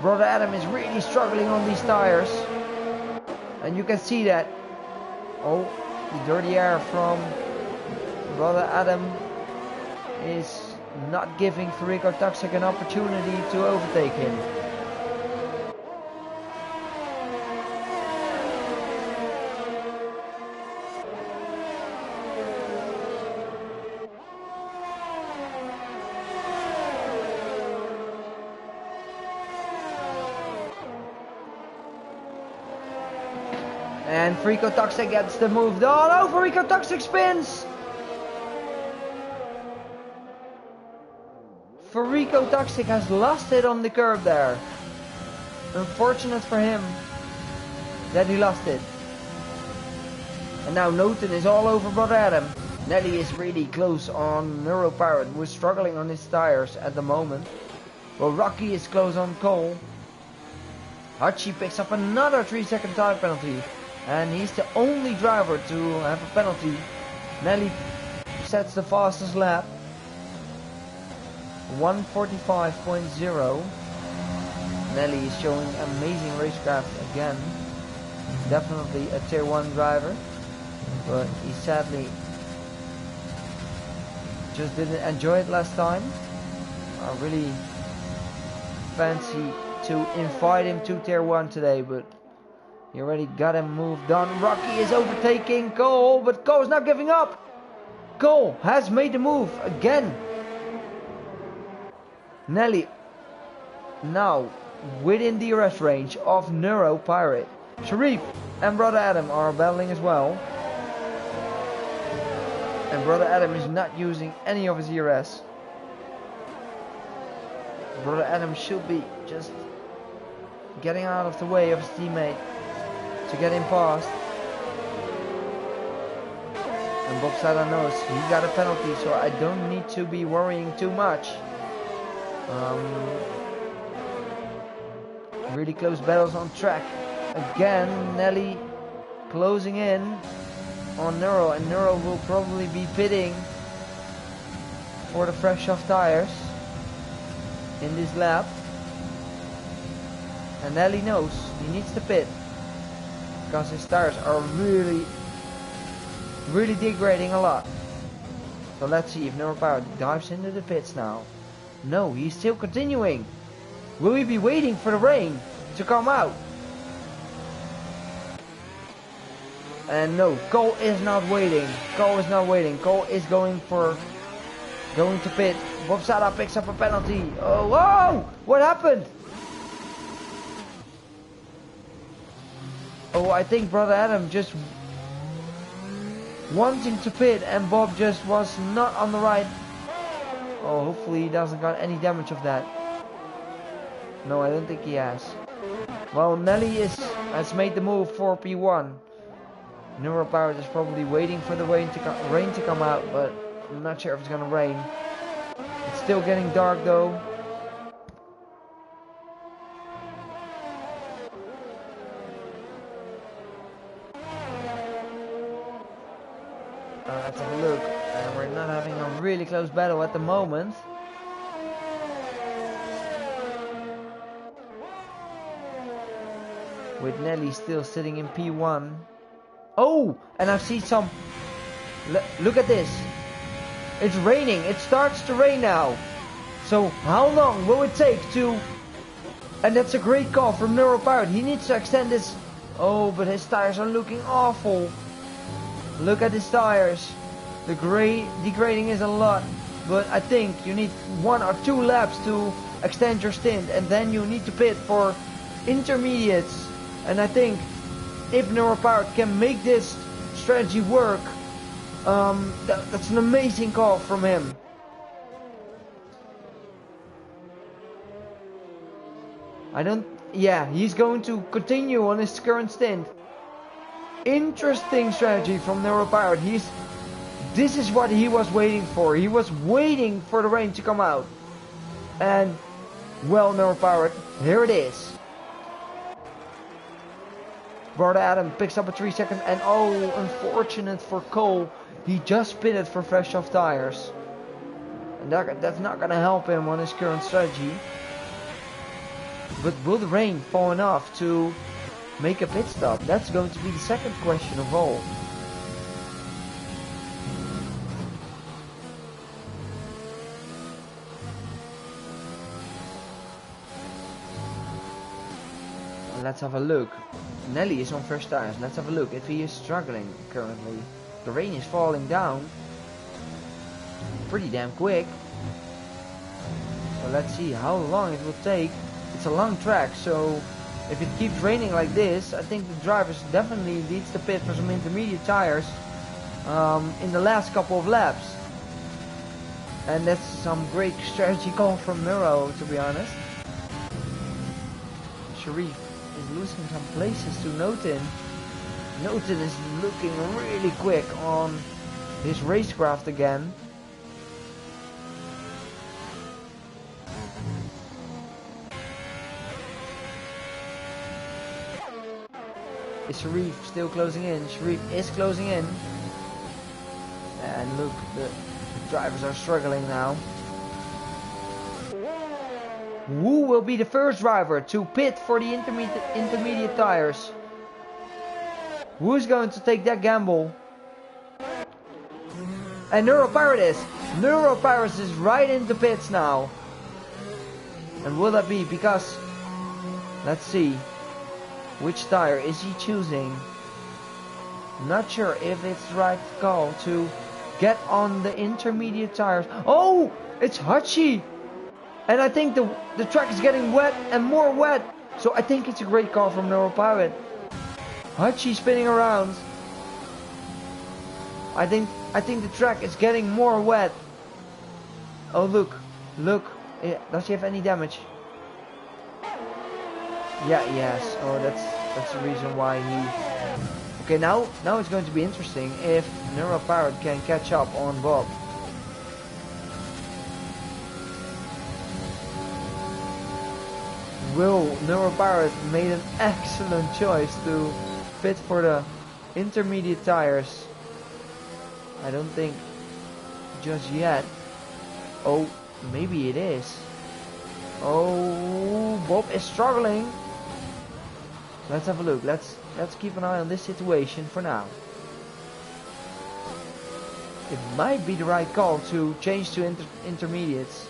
Brother Adam is really struggling on these tires. And you can see that. Oh, the dirty air from Brother Adam is not giving Frico Toxic an opportunity to overtake him. And Frico Toxic gets the move done. Oh, Frico Toxic spins! Frico Toxic has lost it on the curb there. Unfortunate for him that he lost it. And now Noten is all over Brother Adam. Nelly is really close on Neuro Pirate, who is struggling on his tires at the moment. Well, Rocky is close on Cole. Hachi picks up another 3-second time penalty. And he's the only driver to have a penalty. Nelly sets the fastest lap. 1:45.0. Nelly is showing amazing racecraft again. Definitely a tier 1 driver. But he sadly just didn't enjoy it last time. I really fancy to invite him to tier 1 today, but he already got him moved on. Rocky is overtaking Cole, but Cole's not giving up. Cole has made the move again. Nelly now within the arrest range of Neuro Pirate. Sharif and Brother Adam are battling as well. And Brother Adam is not using any of his ERS. Brother Adam should be just getting out of the way of his teammate to get him past. And Bob Sada knows he got a penalty, so I don't need to be worrying too much. Really close battles on track. Again, Nelly closing in on Neuro, and Neuro will probably be pitting for the fresh soft tires in this lap. And Nelly knows he needs to pit because his tires are really degrading a lot. So let's see if Neuropower dives into the pits now. No, he's still continuing. Will he be waiting for the rain to come out? And no, Cole is not waiting. Cole is not waiting. Cole is going to pit. Bob Sada picks up a penalty. Oh, whoa! What happened? Oh, I think Brother Adam just wanting to pit and Bob just was not on the right. Oh, hopefully he doesn't got any damage of that. No, I don't think he has. Well, Nelly has made the move for P1. Neuropower is probably waiting for the rain to come out, but I'm not sure if it's gonna rain. It's still getting dark though. Let's have a look. And we're not having a really close battle at the moment. With Nelly still sitting in P1. Oh! And I see some... Look at this. It's raining. It starts to rain now. So how long will it take to... And that's a great call from Neuropowered. He needs to extend this... Oh, but his tires are looking awful. Look at his tires. The degrading is a lot. But I think you need 1 or 2 laps to extend your stint. And then you need to pit for intermediates. And I think if Neuropowered can make this strategy work, that's an amazing call from him. Yeah, he's going to continue on his current stint. Interesting strategy from Neuropowered. This is what he was waiting for. He was waiting for the rain to come out. And, well, Neuropowered, here it is. Brother Adam picks up a 3 second, and oh, unfortunate for Cole, he just pitted for fresh soft tires. And that's not going to help him on his current strategy. But will the rain fall enough to make a pit stop? That's going to be the second question of all. Let's have a look. Nelly is on fresh tires. Let's have a look if he is struggling currently. The rain is falling down pretty damn quick. So let's see how long it will take. It's a long track, so if it keeps raining like this, I think the drivers definitely needs to pit for some intermediate tires in the last couple of laps. And that's some great strategy call from Neuro, to be honest. Sharif is losing some places to Notin. Notin is looking really quick on his racecraft again. Is Sharif still closing in? Sharif is closing in. And look, the drivers are struggling now. Who will be the first driver to pit for the intermediate tires? Who's going to take that gamble? And Neuropirates is right into pits now. And will that be because... Let's see. Which tire is he choosing? Not sure if it's the right call to get on the intermediate tires. Oh! It's Hachi! And I think the track is getting wet and more wet. So I think it's a great call from Neuropirate. Hachi spinning around. I think the track is getting more wet. Oh look. Does he have any damage? Yeah, yes. Oh, that's the reason why he. Okay, now it's going to be interesting if Neuro Pirate can catch up on Bob. Will Neuro Pirate made an excellent choice to pit for the intermediate tires. I don't think just yet. Oh, maybe it is. Oh, Bob is struggling. Let's have a look. Let's keep an eye on this situation for now. It might be the right call to change to intermediates.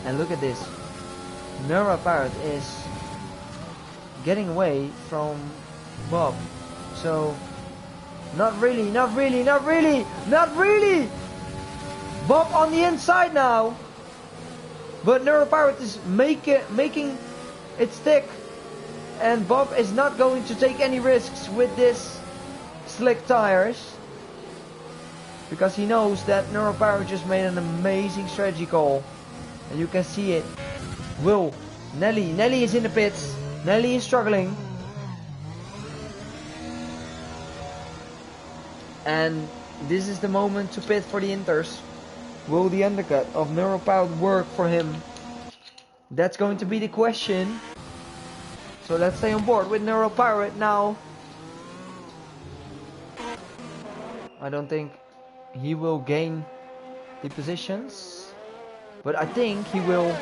And look at this. Neuro Pirate is getting away from Bob. So, not really. Bob on the inside now. But Neuro Pirate is making it stick. And Bob is not going to take any risks with this slick tires. Because he knows that Neuro Pirate just made an amazing strategy call. And you can see it. Nelly is in the pits. Nelly is struggling. And this is the moment to pit for the inters. Will the undercut of Neuro Pirate work for him? That's going to be the question. So let's stay on board with Neuro Pirate now. I don't think he will gain the positions. But I think he will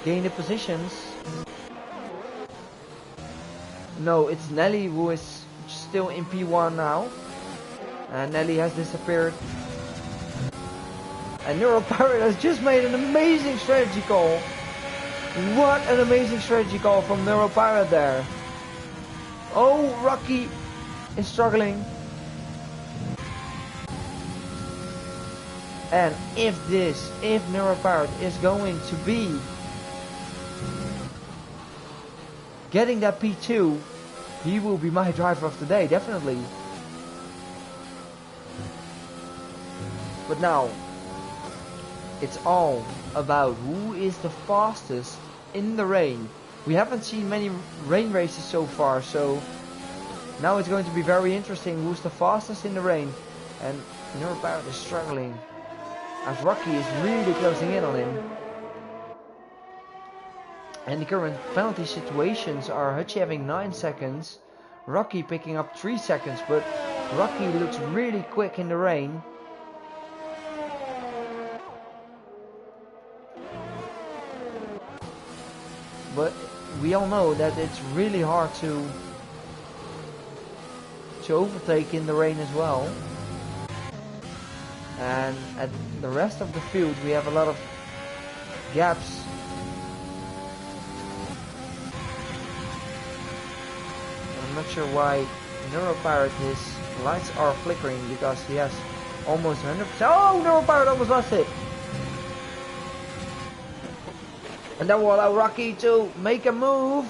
gain the positions. No, it's Nelly who is still in P1 now. And Nelly has disappeared. And Neuro Pirate has just made an amazing strategy call. What an amazing strategy call from Neuro Pirate there. Oh, Rocky is struggling. And if Neuro Pirate is going to be getting that P2, he will be my driver of the day, definitely. But now, it's all about who is the fastest in the rain. We haven't seen many rain races so far, so now it's going to be very interesting who's the fastest in the rain. And Neuro Pirate is struggling, as Rocky is really closing in on him. And the current penalty situations are Hutchie having 9 seconds, Rocky picking up 3 seconds, but Rocky looks really quick in the rain. But we all know that it's really hard to overtake in the rain as well. And at the rest of the field we have a lot of gaps. I'm not sure why Neuro Pirate, his lights are flickering because he has almost 100%. Oh, Neuro Pirate almost lost it. And that will allow Rocky to make a move.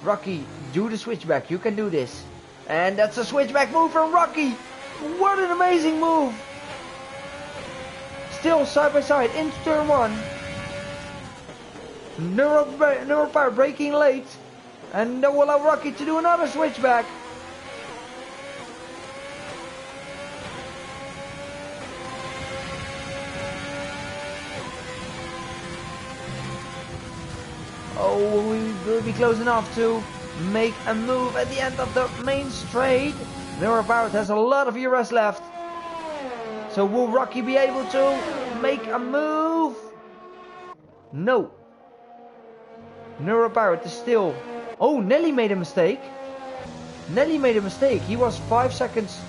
Rocky, do the switchback. You can do this. And that's a switchback move from Rocky. What an amazing move. Still side by side into turn 1. Neuro Pirate braking late. And that will allow Rocky to do another switchback. Oh, we will be close enough to make a move at the end of the main straight. Neuro Pirate has a lot of ERS left. So will Rocky be able to make a move? No. Neuro Pirate is still... Oh, Nelly made a mistake. Nelly made a mistake. He was 5 seconds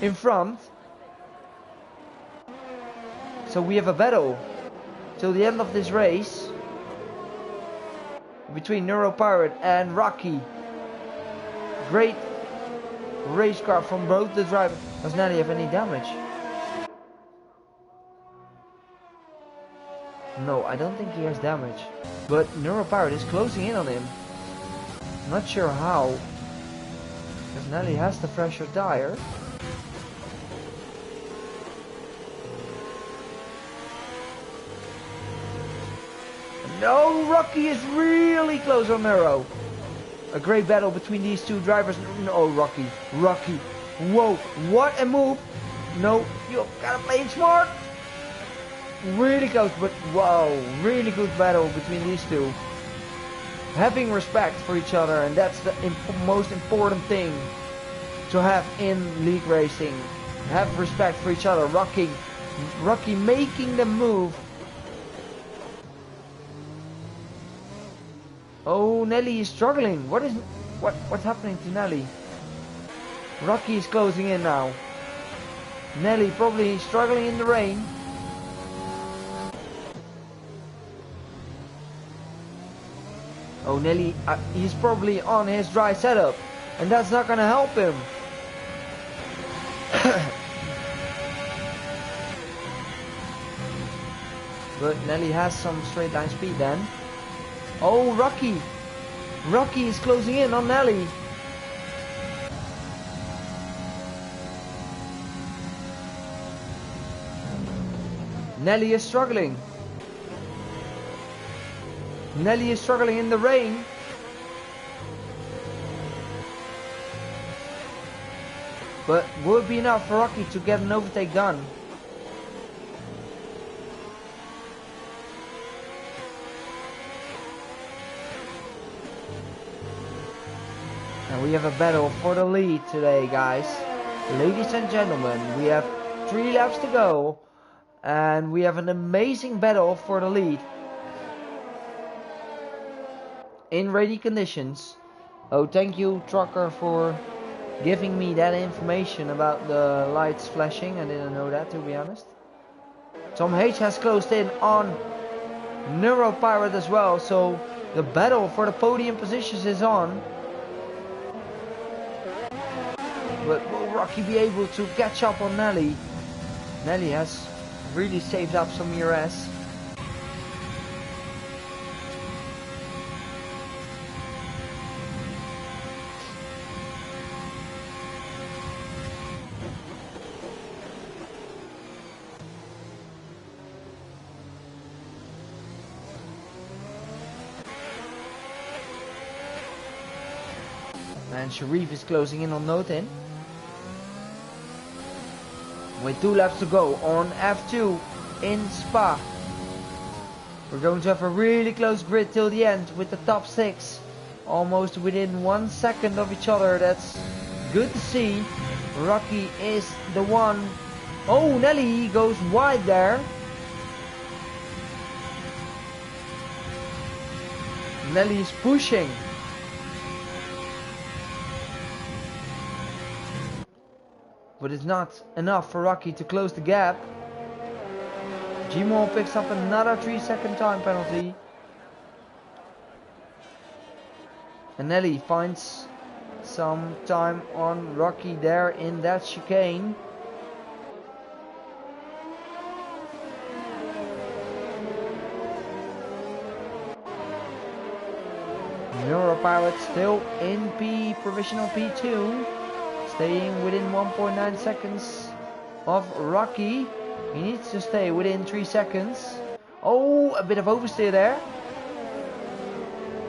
in front. So we have a battle till the end of this race between Neuro Pirate and Rocky. Great race car from both the drivers. Does Nelly have any damage? No, I don't think he has damage. But Neuro Pirate is closing in on him. Not sure how. Because Nelly has the fresher tire. No, Rocky is really close on Nero. A great battle between these two drivers. No, Rocky. Whoa, what a move. No, you gotta play it smart. Really close, but wow, really good battle between these two. Having respect for each other, and that's the most important thing to have in league racing. Have respect for each other. Rocky making the move. Oh, Nelly is struggling. What's happening to Nelly? Rocky is closing in now. Nelly probably struggling in the rain. Oh, Nelly, he's probably on his dry setup, and that's not gonna help him. But Nelly has some straight line speed then. Oh, Rocky is closing in on Nelly. Nelly is struggling. Nelly is struggling in the rain. But would be enough for Rocky to get an overtake done. And we have a battle for the lead today, guys. Ladies and gentlemen, we have 3 laps to go. And we have an amazing battle for the lead. In rainy conditions. Oh, thank you, trucker, for giving me that information about the lights flashing. I didn't know that, to be honest. Tom H has closed in on Neuro Pirate as well. So the battle for the podium positions is on. But will Rocky be able to catch up on Nelly? Nelly has really saved up some ERS. And Sharif is closing in on Notin. With 2 laps to go on F2 in Spa. We're going to have a really close grid till the end with the top 6 almost within 1 second of each other. That's good to see. Rocky is the one. Oh, Nelly goes wide there. Nelly is pushing. But it's not enough for Rocky to close the gap. Gmol picks up another 3-second time penalty. And Nelly finds some time on Rocky there in that chicane. Neuropirate still in provisional P2. Staying within 1.9 seconds of Rocky. He needs to stay within 3 seconds. Oh, a bit of oversteer there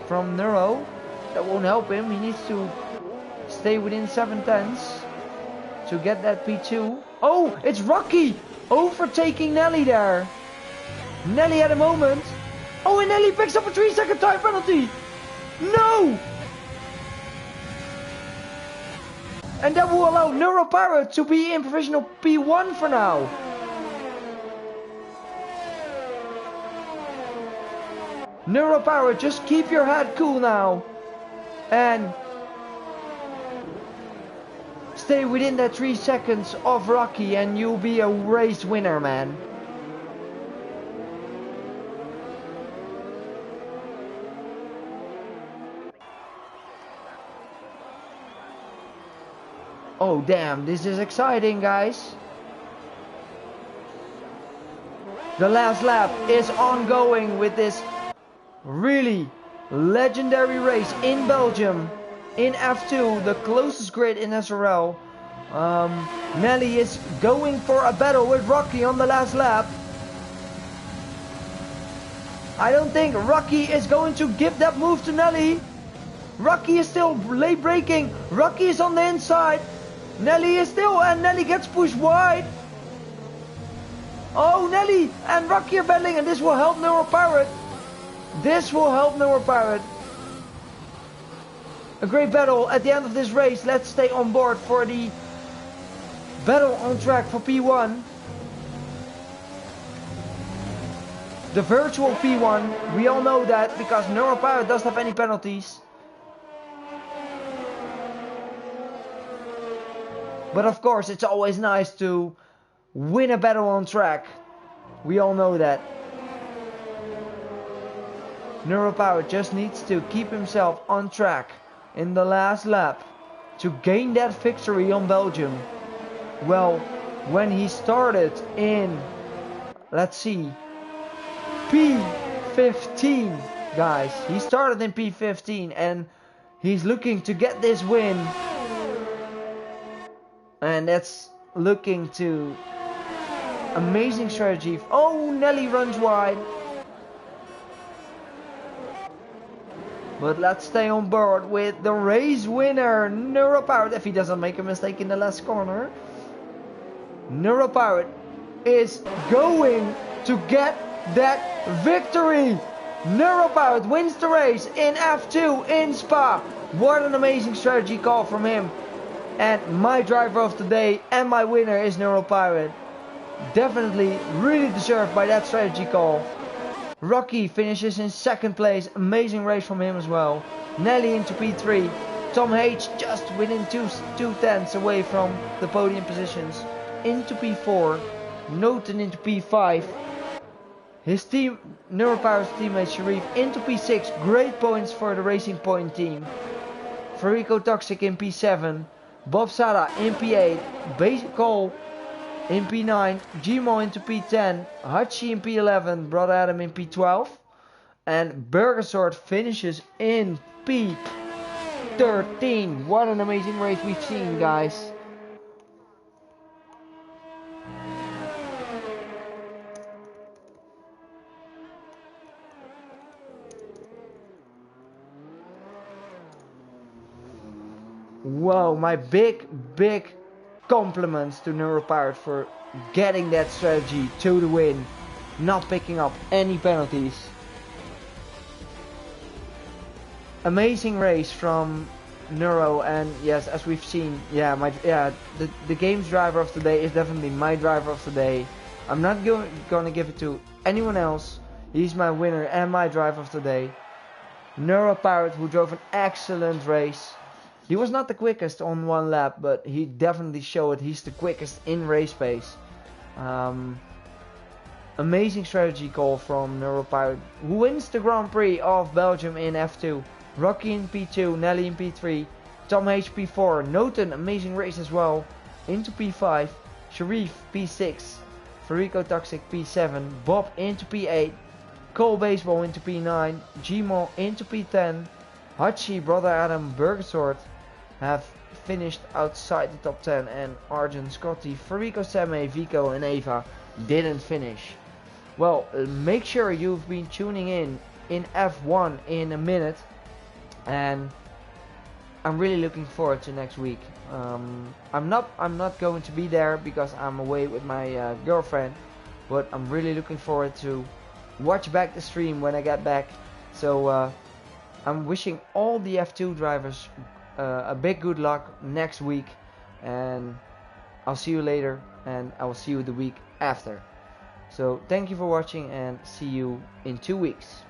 from Neuro. That won't help him. He needs to stay within 7 tenths to get that P2. Oh, it's Rocky overtaking Nelly there. Nelly had a moment. Oh, and Nelly picks up a 3-second time penalty. No! And that will allow Neuropirate to be in provisional P1 for now. Neuropirate, just keep your head cool now. And stay within that 3 seconds of Rocky and you'll be a race winner, man. Oh damn, this is exciting, guys. The last lap is ongoing with this really legendary race in Belgium. in F2, the closest grid in SRL. Nelly is going for a battle with Rocky on the last lap. I don't think Rocky is going to give that move to Nelly. Rocky is still late braking. Rocky is on the inside. Nelly is still, and Nelly gets pushed wide. Oh, Nelly and Rocky are battling, and this will help Neuropirate. This will help Neuropirate. A great battle at the end of this race. Let's stay on board for the battle on track for P1. The virtual P1, we all know that because Neuropirate doesn't have any penalties. But of course, it's always nice to win a battle on track. We all know that. Neuropirate just needs to keep himself on track in the last lap to gain that victory on Belgium. Well, when he started in, let's see, P15, guys. He started in P15 and he's looking to get this win. And that's looking to amazing strategy. Oh, Nelly runs wide. But let's stay on board with the race winner, Neuropirate, if he doesn't make a mistake in the last corner. Neuropirate is going to get that victory. Neuropirate wins the race in F2 in Spa. What an amazing strategy call from him. And my driver of the day and my winner is Neuropirate. Definitely really deserved by that strategy call. Rocky finishes in second place. Amazing race from him as well. Nelly into P3. Tom H just within two tenths away from the podium positions. Into P4. Noten into P5. His team, Neuropirate's teammate Sharif into P6. Great points for the Racing Point team. Farico Toxic in P7. Bob Sada in P8. Basic Cole in P9, Gmo into P10, Hachi in P11, Brother Adam in P12, and Burgersort finishes in P13. What an amazing race we've seen, guys. Whoa, my big compliments to Neuropirate for getting that strategy to the win, not picking up any penalties. Amazing race from Neuro, and yes, as we've seen, the game's driver of the day is definitely my driver of the day. I'm not going to give it to anyone else. He's my winner and my driver of the day. Neuropirate, who drove an excellent race. He was not the quickest on one lap, but he definitely showed he's the quickest in race pace. Amazing strategy call from Neuropirate, who wins the Grand Prix of Belgium in F2. Rocky in P2, Nelly in P3, Tom H P4, Noten, amazing race as well, into P5, Sharif P6, Farico Toxic P7, Bob into P8, Cole Baseball into P9, Gmo into P10, Hachi, Brother Adam, Burgersort have finished outside the top 10, and Arjun, Scotty, Farico, Seme, Vico and Eva didn't finish. Well, make sure you've been tuning in F1 in a minute, and I'm really looking forward to next week. I'm not going to be there because I'm away with my girlfriend, but I'm really looking forward to watch back the stream when I get back. So I'm wishing all the F2 drivers a big good luck next week, and I'll see you later, and I will see you the week after. So thank you for watching, and see you in 2 weeks.